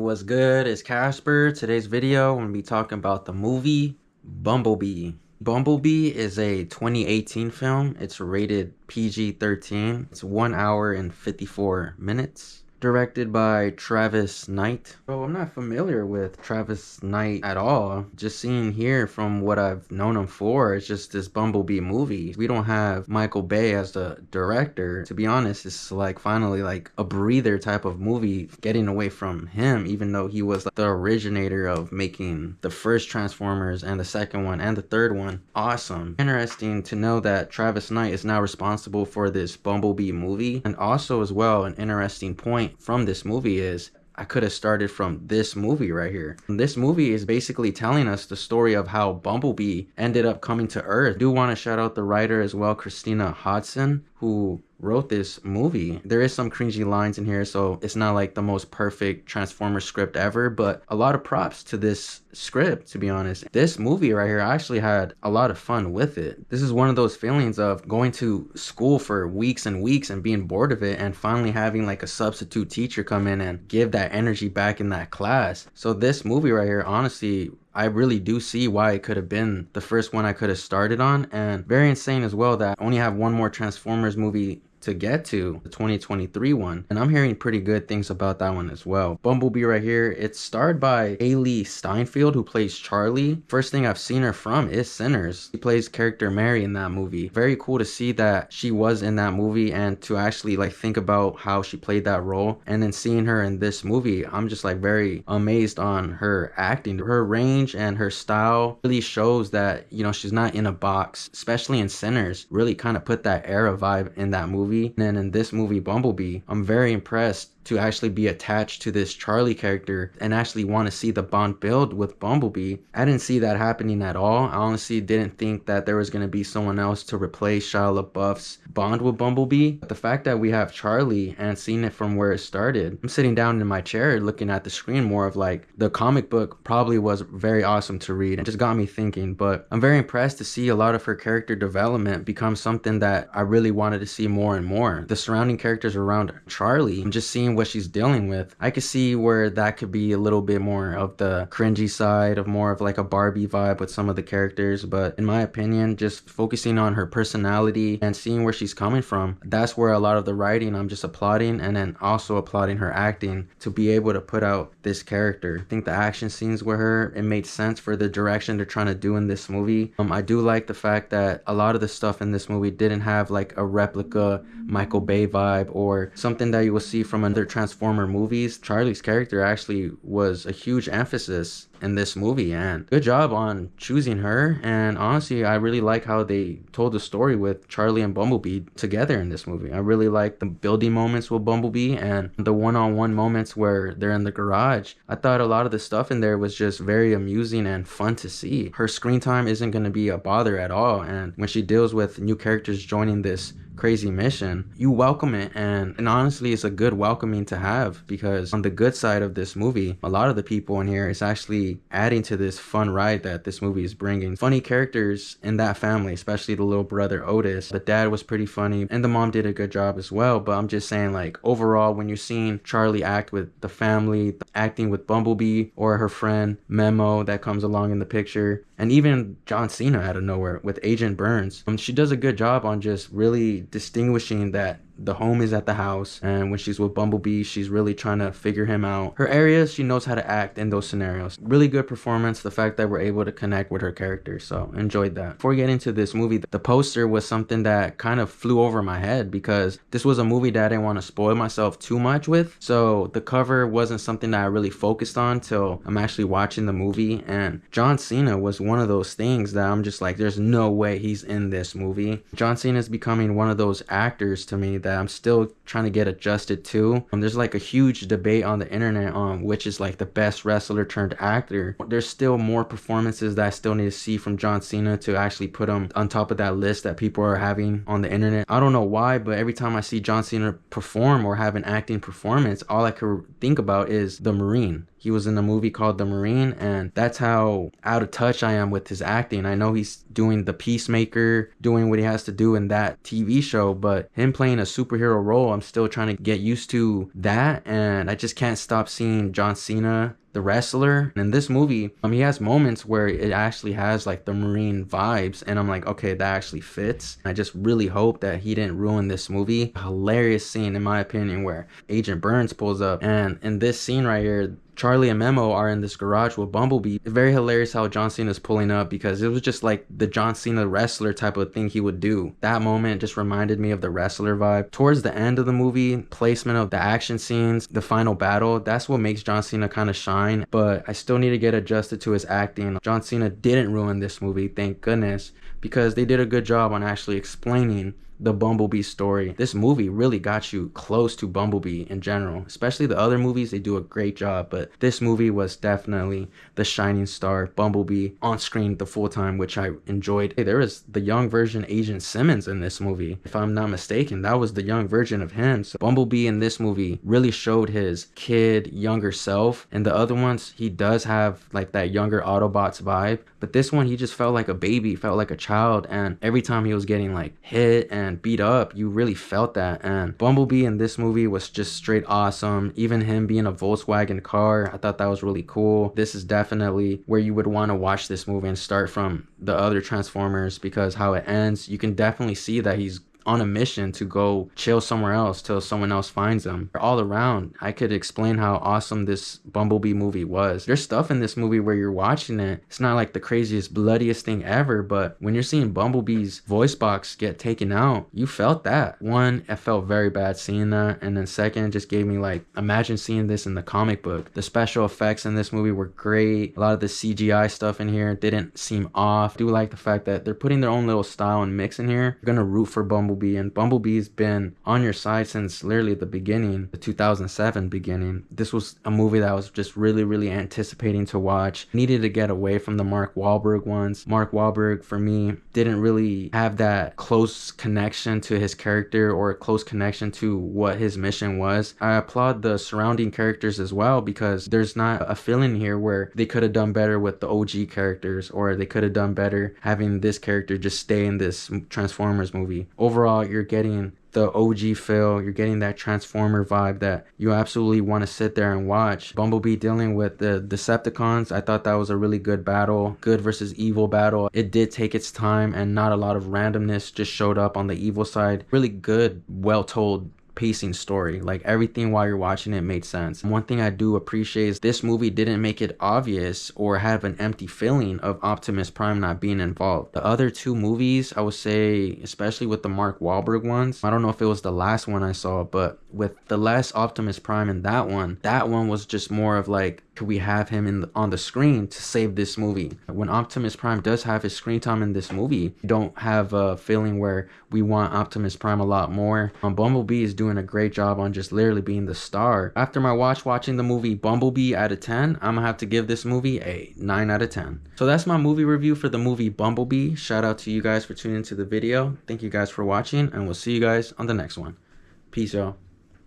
What's good? It's Casper. Today's video, I'm going to be talking about the movie Bumblebee. Bumblebee is a 2018 film. It's rated PG-13. It's 1 hour and 54 minutes. Directed by Travis Knight. So I'm not familiar with Travis Knight at all. Just seeing here from what I've known him for, it's just this Bumblebee movie. We don't have Michael Bay as the director. To be honest, it's like finally like a breather type of movie getting away from him, even though he was the originator of making the first Transformers and the second one and the third one awesome. Interesting to know that Travis Knight is now responsible for this Bumblebee movie. And also as well, an interesting point from this movie is I could have started from this movie right here. This movie is basically telling us the story of how Bumblebee ended up coming to Earth. I do want to shout out the writer as well, Christina Hodson, who wrote this movie. There is some cringy lines in here, so it's not like the most perfect Transformers script ever, but a lot of props to this script, to be honest. This movie right here, I actually had a lot of fun with it. This is one of those feelings of going to school for weeks and weeks and being bored of it and finally having like a substitute teacher come in and give that energy back in that class. So this movie right here, honestly, I really do see why it could have been the first one I could have started on, and very insane as well that I only have one more Transformers movie to get to, the 2023 one, and I'm hearing pretty good things about that one as well. Bumblebee right here, it's starred by Haley Steinfeld, who plays Charlie. First thing I've seen her from is Sinners. She plays character Mary in that movie. Very cool to see that she was in that movie and to actually like think about how she played that role, and then seeing her in this movie, I'm just like very amazed on her acting. Her range and her style really shows that, you know, she's not in a box, especially in Sinners. Really kind of put that era vibe in that movie. And then in this movie Bumblebee, I'm very impressed to actually be attached to this Charlie character and actually want to see the bond build with Bumblebee. I didn't see that happening at all. I honestly didn't think that there was going to be someone else to replace Shia LaBeouf's bond with Bumblebee. But the fact that we have Charlie and seeing it from where it started, I'm sitting down in my chair looking at the screen more of like the comic book probably was very awesome to read and just got me thinking. But I'm very impressed to see a lot of her character development become something that I really wanted to see more and more. The surrounding characters around Charlie and just seeing what she's dealing with, I could see where that could be a little bit more of the cringy side of more of like a Barbie vibe with some of the characters. But in my opinion, just focusing on her personality and seeing where she's coming from, that's where a lot of the writing I'm just applauding, and then also applauding her acting to be able to put out this character. I think the action scenes with her, it made sense for the direction they're trying to do in this movie. I do like the fact that a lot of the stuff in this movie didn't have like a replica Michael Bay vibe or something that you will see from other Transformer movies. Charlie's character actually was a huge emphasis in this movie, and good job on choosing her. And honestly, I really like how they told the story with Charlie and Bumblebee together in this movie. I really like the building moments with Bumblebee and the one-on-one moments where they're in the garage. I thought a lot of the stuff in there was just very amusing and fun to see. Her screen time isn't going to be a bother at all, and when she deals with new characters joining this crazy mission, you welcome it, and honestly it's a good welcoming to have, because on the good side of this movie, a lot of the people in here is actually adding to this fun ride that this movie is bringing. Funny characters in that family, especially the little brother Otis. The dad was pretty funny and the mom did a good job as well. But I'm just saying, like, overall, when you're seeing Charlie act with the family, acting with Bumblebee or her friend Memo that comes along in the picture, and even John Cena out of nowhere with Agent Burns, she does a good job on just really distinguishing that the home is at the house, and when she's with Bumblebee, she's really trying to figure him out. Her areas, she knows how to act in those scenarios. Really good performance, the fact that we're able to connect with her character, so enjoyed that. Before we get into this movie, the poster was something that kind of flew over my head because this was a movie that I didn't want to spoil myself too much with, so the cover wasn't something that I really focused on till I'm actually watching the movie. And John Cena was one of those things that I'm just like, there's no way he's in this movie. John Cena is becoming one of those actors to me that I'm still trying to get adjusted to. There's like a huge debate on the internet on which is like the best wrestler turned actor. There's still more performances that I still need to see from John Cena to actually put him on top of that list that people are having on the internet. I don't know why, but every time I see John Cena perform or have an acting performance, all I could think about is The Marine. He was in a movie called The Marine, and that's how out of touch I am with his acting. I know he's doing the Peacemaker, doing what he has to do in that TV show, but him playing a superhero role. I'm still trying to get used to that, and I just can't stop seeing John Cena, the wrestler. In this movie, he has moments where it actually has like the Marine vibes, and I'm like, okay, that actually fits. I just really hope that he didn't ruin this movie. A hilarious scene, in my opinion, where Agent Burns pulls up, and in this scene right here, Charlie and Memo are in this garage with Bumblebee. It's very hilarious how John Cena's pulling up, because it was just like the John Cena wrestler type of thing he would do. That moment just reminded me of the wrestler vibe. Towards the end of the movie, placement of the action scenes, the final battle, that's what makes John Cena kind of shine. But I still need to get adjusted to his acting. John Cena didn't ruin this movie, thank goodness, because they did a good job on actually explaining the Bumblebee story. This movie really got you close to Bumblebee in general. Especially the other movies, they do a great job, but this movie was definitely the shining star. Bumblebee on screen the full time, which I enjoyed. Hey, there was the young version Agent Simmons in this movie. If I'm not mistaken, that was the young version of him. So Bumblebee in this movie really showed his kid, younger self. And the other ones, he does have like that younger Autobots vibe. But this one, he just felt like a baby, felt like a child. And every time he was getting like hit and beat up, you really felt that. And Bumblebee in this movie was just straight awesome. Even him being a Volkswagen car, I thought that was really cool. This is definitely where you would want to watch this movie and start from the other Transformers, because how it ends, you can definitely see that he's on a mission to go chill somewhere else till someone else finds him. All around, I could explain how awesome this Bumblebee movie was. There's stuff in this movie where you're watching it, it's not like the craziest, bloodiest thing ever, but when you're seeing Bumblebee's voice box get taken out, you felt that. One, it felt very bad seeing that, and then second, it just gave me like, imagine seeing this in the comic book. The special effects in this movie were great. A lot of the CGI stuff in here didn't seem off. I do like the fact that they're putting their own little style and mix in here. You're gonna root for Bumblebee, and Bumblebee's been on your side since literally the beginning, the 2007 beginning. This was a movie that I was just really anticipating to watch. Needed to get away from the Mark Wahlberg ones. Mark Wahlberg, for me, didn't really have that close connection to his character or a close connection to what his mission was. I applaud the surrounding characters as well, because there's not a feeling here where they could have done better with the OG characters, or they could have done better having this character just stay in this Transformers movie. Overall, you're getting the OG feel, you're getting that Transformer vibe that you absolutely want to sit there and watch. Bumblebee dealing with the Decepticons, I thought that was a really good battle, good versus evil battle. It did take its time, and not a lot of randomness just showed up on the evil side. Really good, well told pacing story. Like, everything while you're watching it made sense. One thing I do appreciate is this movie didn't make it obvious or have an empty feeling of Optimus Prime not being involved. The other two movies, I would say, especially with the Mark Wahlberg ones, I don't know if it was the last one I saw, but with the last Optimus Prime in that one was just more of like, could we have him on the screen to save this movie? When Optimus Prime does have his screen time in this movie, you don't have a feeling where we want Optimus Prime a lot more. Bumblebee is doing a great job on just literally being the star. After my watching the movie Bumblebee out of 10, I'm gonna have to give this movie a 9 out of 10. So that's my movie review for the movie Bumblebee. Shout out to you guys for tuning into the video. Thank you guys for watching, and we'll see you guys on the next one. Peace, y'all.